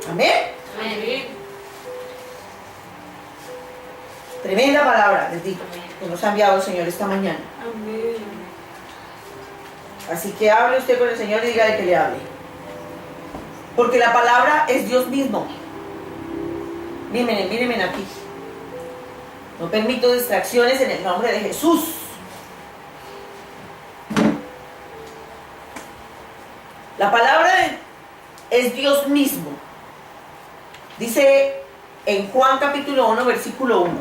Amén. Amén. Tremenda palabra, les digo, que nos ha enviado el Señor esta mañana. Amén. Así que hable usted con el Señor y dígale que le hable. Porque la palabra es Dios mismo. Mírenme aquí. No permito distracciones en el nombre de Jesús. La palabra es Dios mismo. Dice en Juan capítulo 1, versículo 1.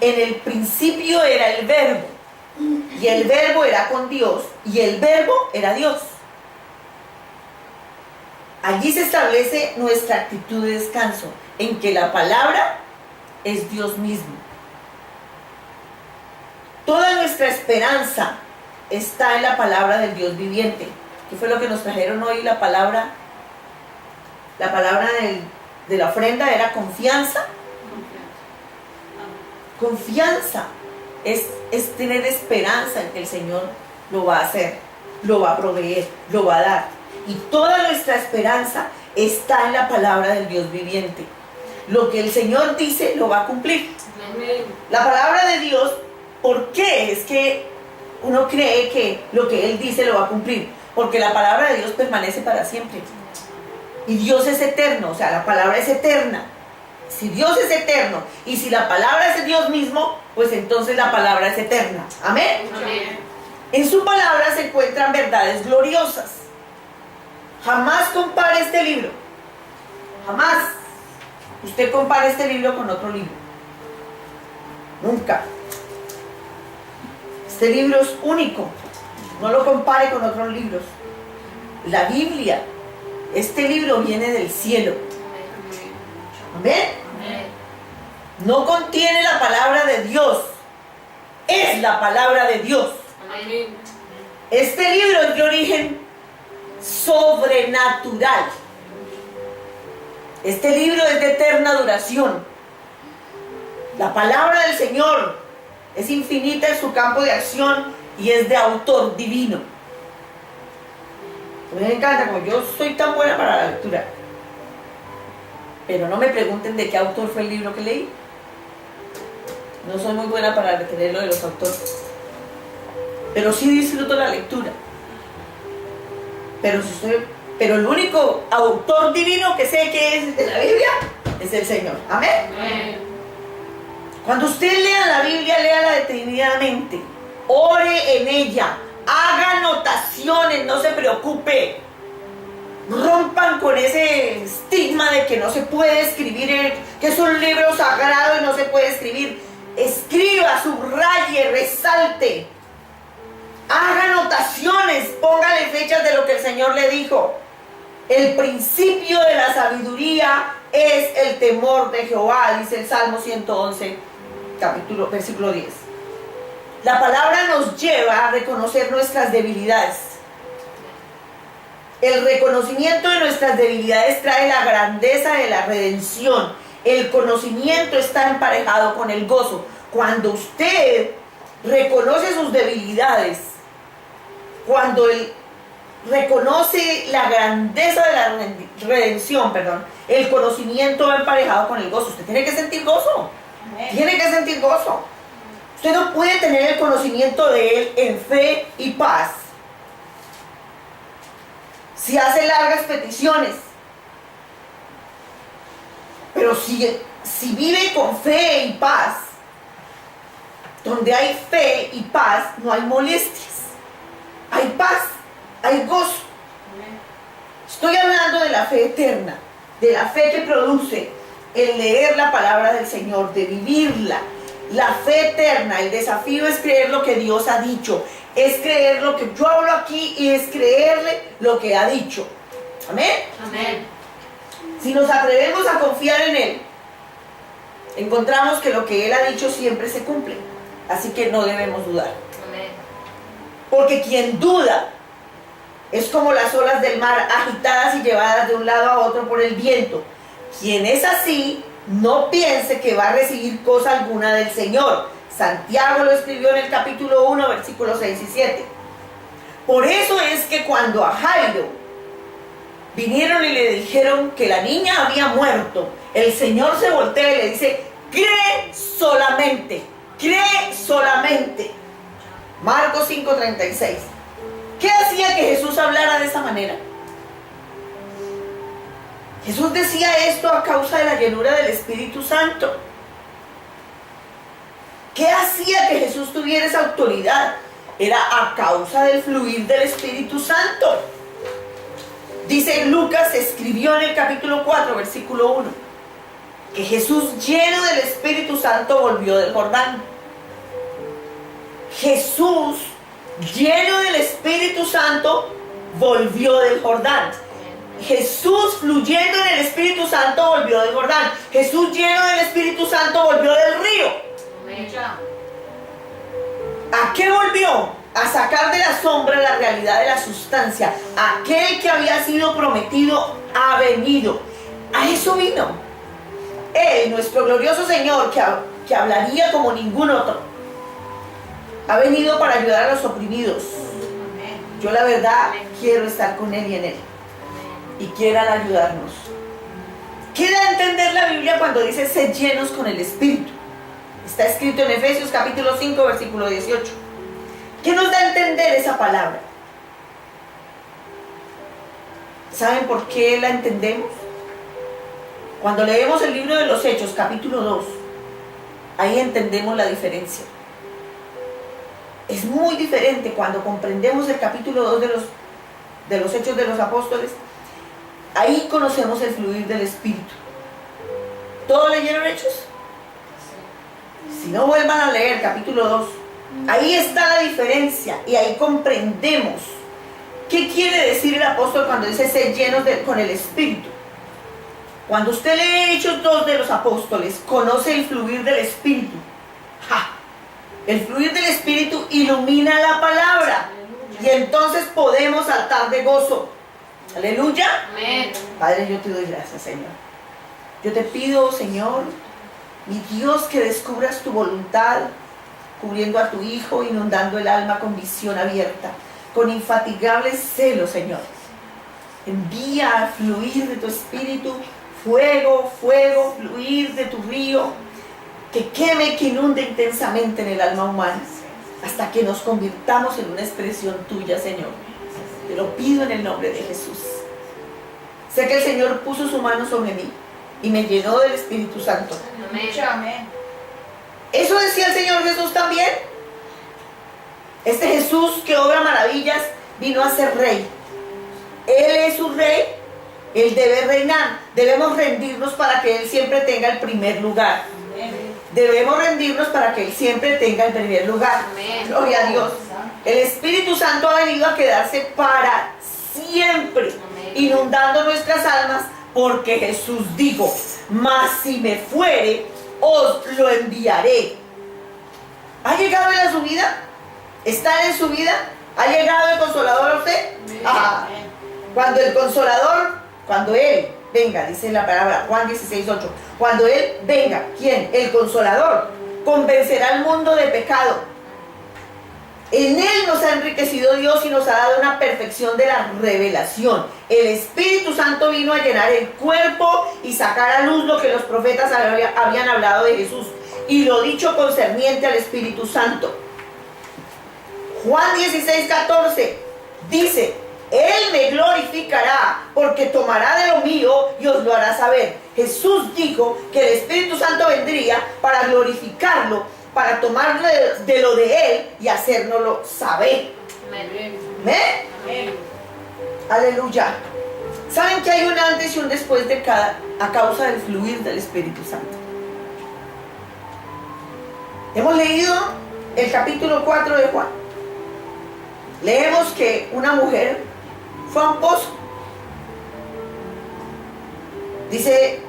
En el principio era el verbo, y el verbo era con Dios, y el verbo era Dios. Allí se establece nuestra actitud de descanso, en que la palabra es Dios mismo. Toda nuestra esperanza está en la palabra del Dios viviente. ¿Qué fue lo que nos trajeron hoy? La palabra de la ofrenda era confianza. Confianza es tener esperanza en que el Señor lo va a hacer, lo va a proveer, lo va a dar. Y toda nuestra esperanza está en la palabra del Dios viviente. Lo que el Señor dice lo va a cumplir. Amén. La palabra de Dios, ¿por qué es que uno cree que lo que Él dice lo va a cumplir? Porque la palabra de Dios permanece para siempre. Y Dios es eterno, o sea, la palabra es eterna. Si Dios es eterno y si la palabra es Dios mismo, pues entonces la palabra es eterna. Amén. Amén. En su palabra se encuentran verdades gloriosas. Jamás compare este libro. Jamás usted compare este libro con otro libro. Nunca. Este libro es único. No lo compare con otros libros. La Biblia, este libro viene del cielo. Amén. No contiene la palabra de Dios. Es la palabra de Dios. Amén. Este libro es de origen sobrenatural. Este libro es de eterna duración. La palabra del Señor es infinita en su campo de acción y es de autor divino. A mí me encanta, como yo soy tan buena para la lectura. Pero no me pregunten de qué autor fue el libro que leí. No soy muy buena para retener lo de los autores. Pero sí disfruto la lectura. Pero el único autor divino que sé que es de la Biblia es el Señor. Amén. Amén. Cuando usted lea la Biblia, léala detenidamente. Ore en ella. Haga anotaciones, no se preocupe. Rompan con ese estigma de que no se puede escribir, que es un libro sagrado y no se puede escribir. Escriba, subraye, resalte. Haga anotaciones, póngale fechas de lo que el Señor le dijo. El principio de la sabiduría es el temor de Jehová, dice el Salmo 111, versículo 10. La palabra nos lleva a reconocer nuestras debilidades. El reconocimiento de nuestras debilidades trae la grandeza de la redención. El conocimiento está emparejado con el gozo. Cuando usted reconoce sus debilidades, cuando él reconoce la grandeza de la redención, el conocimiento va emparejado con el gozo. Usted tiene que sentir gozo. Tiene que sentir gozo. Usted no puede tener el conocimiento de Él en fe y paz si hace largas peticiones. Pero si vive con fe y paz, donde hay fe y paz, no hay molestias. Hay paz, hay gozo. Estoy hablando de la fe eterna, de la fe que produce el leer la palabra del Señor, de vivirla. La fe eterna, el desafío es creer lo que Dios ha dicho, es creer lo que yo hablo aquí y es creerle lo que ha dicho. Amén. Amén. Si nos atrevemos a confiar en Él, encontramos que lo que Él ha dicho siempre se cumple. Así que no debemos dudar. Amén. Porque quien duda es como las olas del mar agitadas y llevadas de un lado a otro por el viento. Quien es así, no piense que va a recibir cosa alguna del Señor. Santiago lo escribió en el capítulo 1, versículos 6 y 7. Por eso es que cuando a Jairo vinieron y le dijeron que la niña había muerto, el Señor se voltea y le dice: cree solamente, cree solamente. Marcos 5:36. ¿Qué hacía que Jesús hablara de esa manera? Jesús decía esto a causa de la llenura del Espíritu Santo. ¿Qué hacía que Jesús tuviera esa autoridad? Era a causa del fluir del Espíritu Santo. Dice Lucas, escribió en el capítulo 4, versículo 1, que Jesús, lleno del Espíritu Santo, volvió del Jordán. Jesús, lleno del Espíritu Santo, volvió del Jordán. Jesús, fluyendo en el Espíritu Santo, volvió del Jordán. Jesús, lleno del Espíritu Santo, volvió del río. ¿A qué volvió? A sacar de la sombra la realidad de la sustancia. Aquel que había sido prometido ha venido. A eso vino. Él, nuestro glorioso Señor, que hablaría como ningún otro, ha venido para ayudar a los oprimidos. Yo la verdad quiero estar con Él y en Él, y quieran ayudarnos. ¿Qué da a entender la Biblia cuando dice sed llenos con el Espíritu? Está escrito en Efesios capítulo 5, versículo 18. ¿Qué nos da a entender esa palabra? ¿Saben por qué la entendemos? Cuando leemos el libro de los Hechos, capítulo 2, ahí entendemos la diferencia. Es muy diferente cuando comprendemos el capítulo 2 de los Hechos de los Apóstoles. Ahí conocemos el fluir del Espíritu. ¿Todos leyeron Hechos? Si no, vuelvan a leer capítulo 2. Ahí está la diferencia y ahí comprendemos qué quiere decir el apóstol cuando dice ser llenos con el Espíritu. Cuando usted lee Hechos 2 de los Apóstoles, conoce el fluir del Espíritu. ¡Ja! El fluir del Espíritu ilumina la palabra y entonces podemos saltar de gozo. Aleluya. Amén. Padre, yo te doy gracias, Señor. Yo te pido, Señor, mi Dios, que descubras tu voluntad, cubriendo a tu Hijo, inundando el alma con visión abierta, con infatigable celo, Señor. Envía a fluir de tu Espíritu, fuego, fuego, fluir de tu río, que queme, que inunde intensamente en el alma humana, hasta que nos convirtamos en una expresión tuya, Señor. Te lo pido en el nombre de Jesús. Sé que el Señor puso su mano sobre mí y me llenó del Espíritu Santo. Amén. Eso decía el Señor Jesús también. Este Jesús que obra maravillas vino a ser rey. Él es su rey, Él debe reinar. Debemos rendirnos para que Él siempre tenga el primer lugar. Debemos rendirnos para que Él siempre tenga el primer lugar. Amén. Gloria a Dios. El Espíritu Santo ha venido a quedarse para siempre, Amén, inundando nuestras almas, porque Jesús dijo: mas si me fuere, os lo enviaré. ¿Ha llegado Él a su vida? ¿Está en su vida? ¿Ha llegado el Consolador a usted? Ajá. Cuando el Consolador, cuando Él venga, dice la palabra Juan 16:8, cuando Él venga, ¿quién? El Consolador, convencerá al mundo de pecado. En Él nos ha enriquecido Dios y nos ha dado una perfección de la revelación. El Espíritu Santo vino a llenar el cuerpo y sacar a luz lo que los profetas habían hablado de Jesús y lo dicho concerniente al Espíritu Santo. Juan 16:14 dice: Él me glorificará porque tomará de lo mío y os lo hará saber. Jesús dijo que el Espíritu Santo vendría para glorificarlo, para tomar de lo de Él y hacérnoslo saber. Amén. ¿Amén? Amén. Aleluya. ¿Saben que hay un antes y un después de cada a causa del fluir del Espíritu Santo? Hemos leído el capítulo 4 de Juan. Leemos que una mujer fue a un pozo. Dice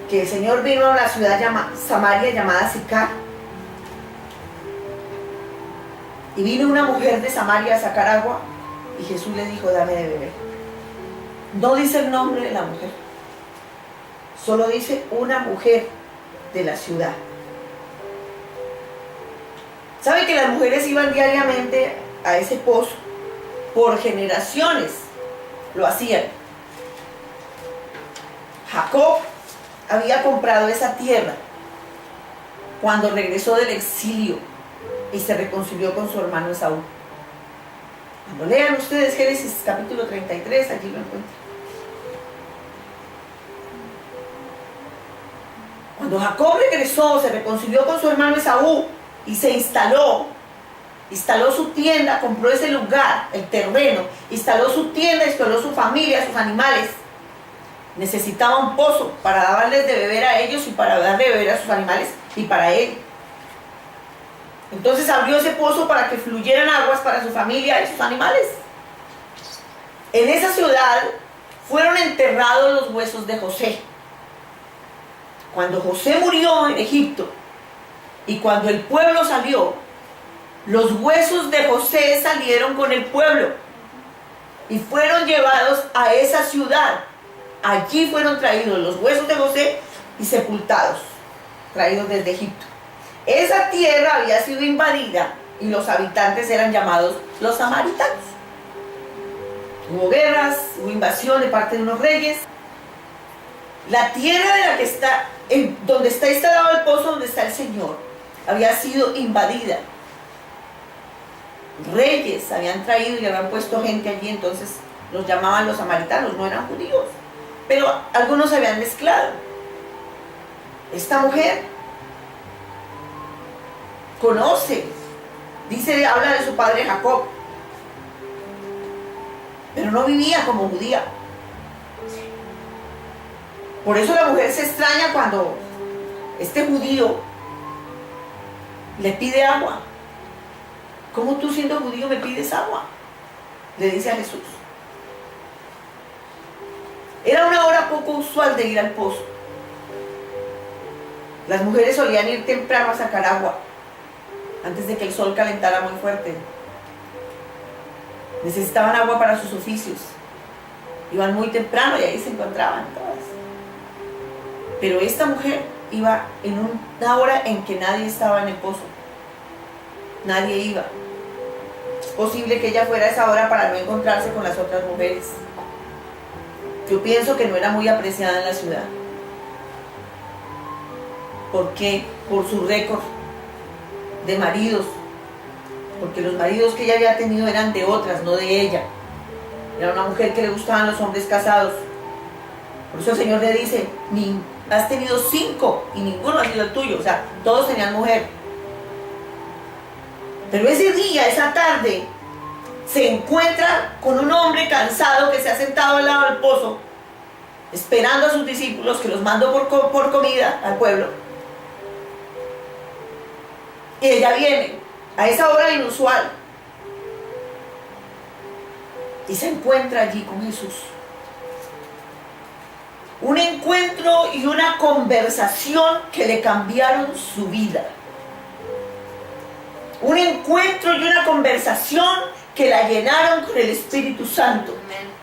que el Señor vino a una ciudad Samaria llamada Sicar. Y vino una mujer de Samaria a sacar agua y Jesús le dijo: dame de beber. No dice el nombre de la mujer, solo dice una mujer de la ciudad. ¿Sabe que las mujeres iban diariamente a ese pozo por generaciones? lo hacían. Jacob había comprado esa tierra cuando regresó del exilio y se reconcilió con su hermano Esaú. Cuando lean ustedes Génesis capítulo 33, allí lo encuentran. Cuando Jacob regresó, se reconcilió con su hermano Esaú y se instaló su tienda, compró ese lugar, el terreno, instaló su tienda, instaló su familia, sus animales. Necesitaba un pozo para darles de beber a ellos y para darle de beber a sus animales y para él. Entonces abrió ese pozo para que fluyeran aguas para su familia y sus animales. En esa ciudad fueron enterrados los huesos de José. Cuando José murió en Egipto y cuando el pueblo salió, los huesos de José salieron con el pueblo y fueron llevados a esa ciudad. Allí fueron traídos los huesos de José y sepultados, traídos desde Egipto. Esa tierra había sido invadida y los habitantes eran llamados los samaritanos. Hubo guerras, hubo invasión de parte de unos reyes. La tierra de la que está, donde está instalado el pozo, donde está el Señor, había sido invadida. Reyes habían traído y habían puesto gente allí, entonces los llamaban los samaritanos, no eran judíos, pero algunos se habían mezclado. Esta mujer conoce, dice, habla de su padre Jacob, pero no vivía como judía. Por eso la mujer se extraña cuando este judío le pide agua. ¿Cómo tú, siendo judío, me pides agua?, le dice a Jesús. Era una hora poco usual de ir al pozo. Las mujeres solían ir temprano a sacar agua antes de que el sol calentara muy fuerte. Necesitaban agua para sus oficios. Iban muy temprano y ahí se encontraban todas. Pero esta mujer iba en una hora en que nadie estaba en el pozo. Nadie iba. Es posible que ella fuera a esa hora para no encontrarse con las otras mujeres. Yo pienso que no era muy apreciada en la ciudad. ¿Por qué? Por su récord de maridos. Porque los maridos que ella había tenido eran de otras, no de ella. Era una mujer que le gustaban los hombres casados. Por eso el Señor le dice, has tenido 5 y ninguno ha sido el tuyo. O sea, todos tenían mujer. Pero ese día, esa tarde, se encuentra con un hombre cansado que se ha sentado al lado del pozo, esperando a sus discípulos, que los mandó por comida al pueblo. Y ella viene a esa hora inusual y se encuentra allí con Jesús. Un encuentro y una conversación que le cambiaron su vida. Un encuentro y una conversación que la llenaron con el Espíritu Santo.